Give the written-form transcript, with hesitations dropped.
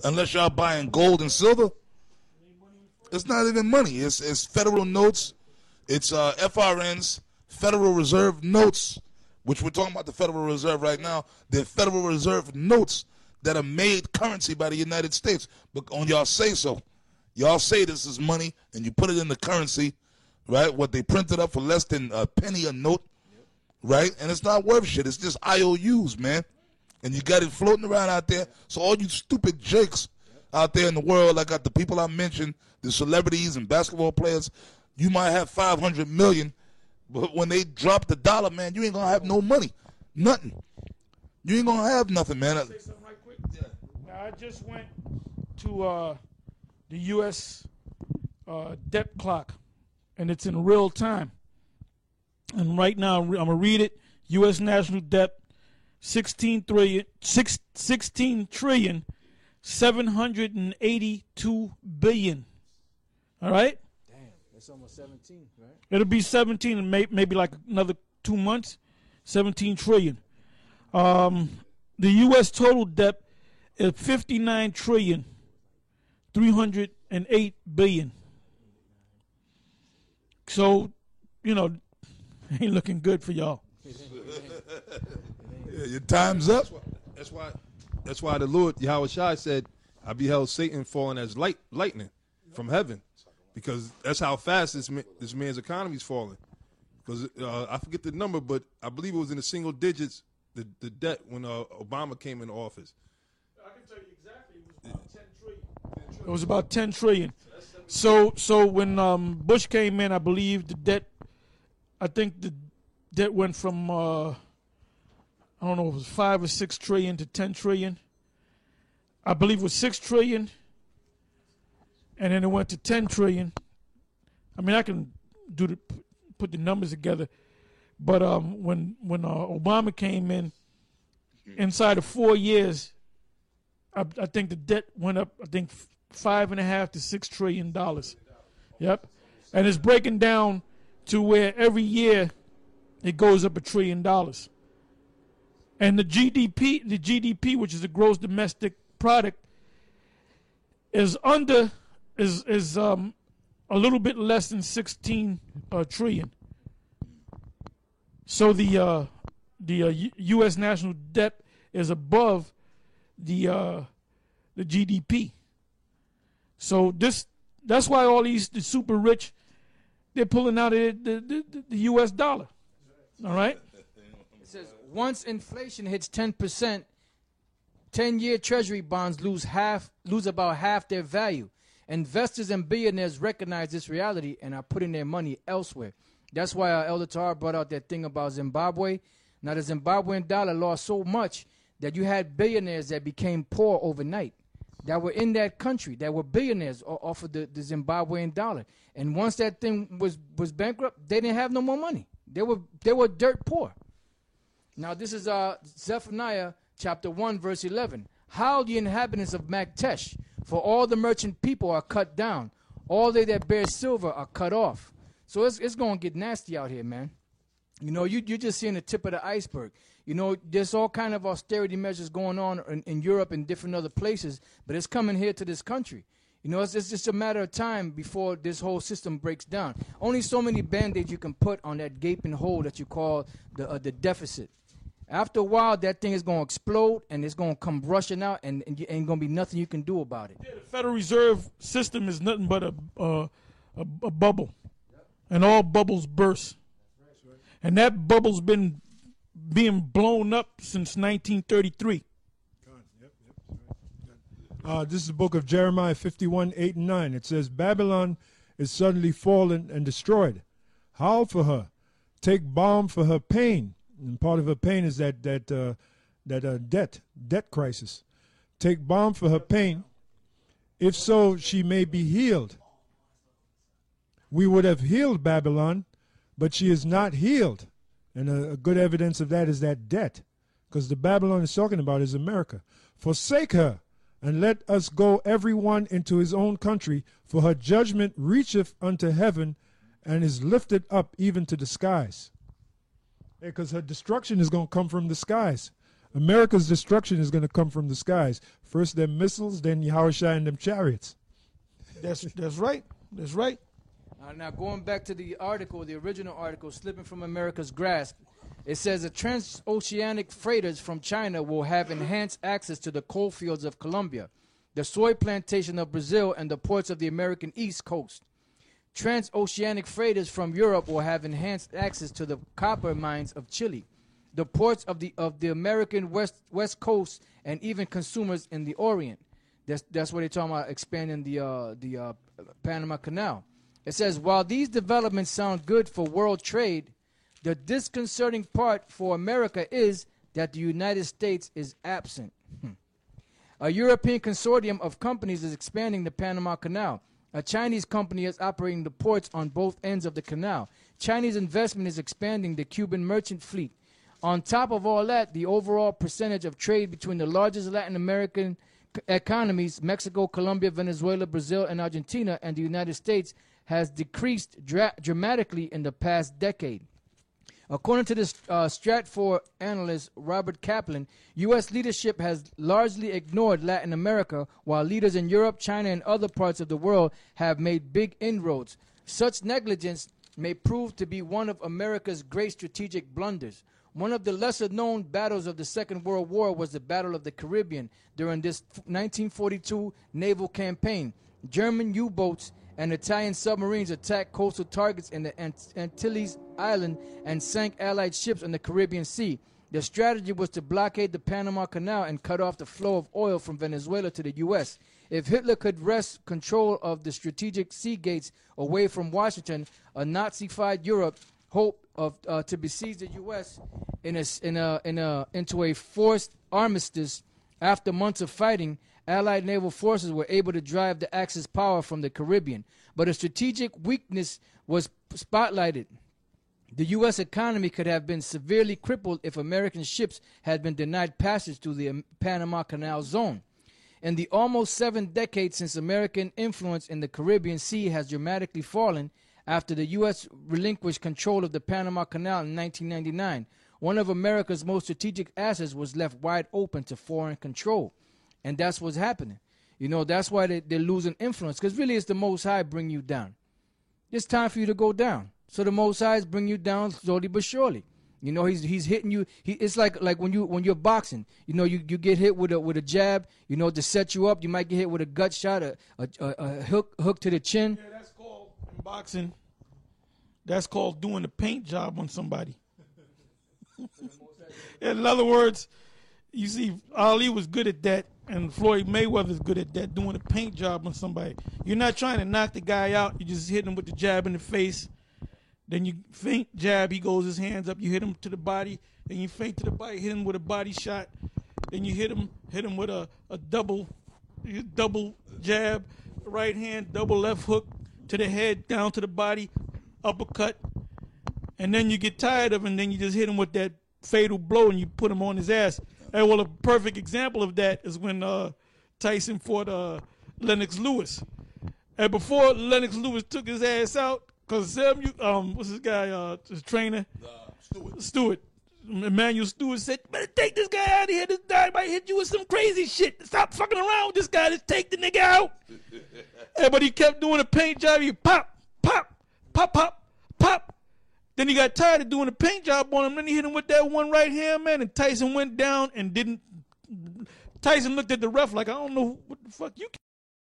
Unless y'all buying gold and silver. It's not even money. It's federal notes. It's FRNs, Federal Reserve notes, which we're talking about the Federal Reserve right now. They're Federal Reserve notes that are made currency by the United States. But on y'all say so. Y'all say this is money, and you put it in the currency, right? What they printed up for less than a penny a note, right? And it's not worth shit. It's just IOUs, man. And you got it floating around out there. So all you stupid jakes out there in the world, like the people I mentioned, the celebrities and basketball players, you might have 500 million, but when they drop the dollar, man, you ain't gonna have no money, nothing. You ain't gonna have nothing, man. Say something right quick. Yeah. Now, I just went to the U.S. Debt clock, and it's in real time. And right now, I'm gonna read it. U.S. national debt, 16 trillion, 782 billion. All right? Damn, that's almost 17, right? It'll be 17 in maybe like another 2 months. 17 trillion. The U.S. total debt is 59 trillion, 308 billion. So, you know, ain't looking good for y'all. Yeah, your time's up. That's why the Lord Yahweh Shai said, I beheld Satan falling as lightning from heaven, because that's how fast this man's economy is falling. Because I forget the number, but I believe it was in the single digits, the debt when Obama came into office. I can tell you exactly. It was about 10 trillion. It was about 10 trillion. So when Bush came in, I believe the debt went from I don't know, it was 5 or 6 trillion to 10 trillion. I believe it was 6 trillion, and then it went to 10 trillion. I mean, I can put the numbers together, but when Obama came in, inside of 4 years, I think the debt went up. I think $5.5 to $6 trillion. Yep, and it's breaking down to where every year it goes up $1 trillion. And the GDP, which is the gross domestic product, is a little bit less than 16 trillion. So the U.S. national debt is above the GDP. So that's why all the super rich, they're pulling out the U.S. dollar. All right. It says once inflation hits 10%, 10-year Treasury bonds lose about half their value. Investors and billionaires recognize this reality and are putting their money elsewhere. That's why Elder Tahar brought out that thing about Zimbabwe. Now, the Zimbabwean dollar lost so much that you had billionaires that became poor overnight, that were in that country, that were billionaires off of the Zimbabwean dollar. And once that thing was bankrupt, they didn't have no more money. They were dirt poor. Now, this is Zephaniah chapter 1, verse 11. Howl the inhabitants of Maktesh, for all the merchant people are cut down. All they that bear silver are cut off. So it's going to get nasty out here, man. You know, you're just seeing the tip of the iceberg. You know, there's all kind of austerity measures going on in Europe and different other places, but it's coming here to this country. You know, it's just a matter of time before this whole system breaks down. Only so many Band-Aids you can put on that gaping hole that you call the deficit. After a while, that thing is going to explode, and it's going to come rushing out, and ain't going to be nothing you can do about it. Yeah, the Federal Reserve System is nothing but a bubble, and all bubbles burst. And that bubble's been being blown up since 1933. This is the book of Jeremiah 51, 8 and 9. It says, Babylon is suddenly fallen and destroyed. Howl for her. Take balm for her pain. And part of her pain is that debt crisis. Take balm for her pain. If so, she may be healed. We would have healed Babylon, but she is not healed. And a good evidence of that is that debt, because the Babylon is talking about is America. Forsake her, and let us go every one into his own country, for her judgment reacheth unto heaven, and is lifted up even to the skies. Because her destruction is going to come from the skies. America's destruction is going to come from the skies. First them missiles, then Yahushua and them chariots. That's right. That's right. Now, going back to the article, the original article, Slipping from America's Grasp, it says the transoceanic freighters from China will have enhanced access to the coal fields of Colombia, the soy plantation of Brazil, and the ports of the American East Coast. Transoceanic freighters from Europe will have enhanced access to the copper mines of Chile, the ports of the American West Coast, and even consumers in the Orient. That's what they're talking about, expanding the Panama Canal. It says, while these developments sound good for world trade, the disconcerting part for America is that the United States is absent. A European consortium of companies is expanding the Panama Canal. A Chinese company is operating the ports on both ends of the canal. Chinese investment is expanding the Cuban merchant fleet. On top of all that, the overall percentage of trade between the largest Latin American economies, Mexico, Colombia, Venezuela, Brazil, and Argentina, and the United States, has decreased dramatically in the past decade. According to the Stratfor analyst Robert Kaplan, U.S. leadership has largely ignored Latin America, while leaders in Europe, China, and other parts of the world have made big inroads. Such negligence may prove to be one of America's great strategic blunders. One of the lesser-known battles of the Second World War was the Battle of the Caribbean. During this 1942 naval campaign, German U-boats and Italian submarines attacked coastal targets in the Antilles Island and sank Allied ships in the Caribbean Sea. The strategy was to blockade the Panama Canal and cut off the flow of oil from Venezuela to the U.S. If Hitler could wrest control of the strategic sea gates away from Washington, a Nazi-fied Europe hoped to besiege the U.S. into a forced armistice. After months of fighting, Allied naval forces were able to drive the Axis power from the Caribbean, but a strategic weakness was spotlighted. The U.S. economy could have been severely crippled if American ships had been denied passage through the Panama Canal zone. In the almost 7 decades since American influence in the Caribbean Sea has dramatically fallen, after the U.S. relinquished control of the Panama Canal in 1999, one of America's most strategic assets was left wide open to foreign control. And that's what's happening. You know, that's why they're losing influence, because really it's the Most High bring you down. It's time for you to go down. So the Most High is bring you down slowly but surely. You know, he's hitting you. It's like when you're boxing. You know, you get hit with a jab. You know, to set you up. You might get hit with a gut shot, a hook to the chin. Yeah, that's called in boxing. That's called doing the paint job on somebody. In other words, you see, Ali was good at that, and Floyd Mayweather's good at that, doing a paint job on somebody. You're not trying to knock the guy out. You just hit him with the jab in the face. Then you feint, jab, he goes his hands up. You hit him to the body. Then you feint to the body, hit him with a body shot. Then you hit him with a double jab, right hand, double left hook to the head, down to the body, uppercut. And then you get tired of him, and then you just hit him with that fatal blow, and you put him on his ass. And well, a perfect example of that is when Tyson fought Lennox Lewis. And before Lennox Lewis took his ass out, because what's this guy, his trainer? Stewart. Emmanuel Stewart said, better take this guy out of here. This guy might hit you with some crazy shit. Stop fucking around with this guy. Just take the nigga out. But he kept doing a paint job. He pop, pop, pop, pop, pop. Then he got tired of doing a paint job on him. Then he hit him with that one right hand, man. And Tyson went down and didn't. Tyson looked at the ref like, I don't know what the fuck you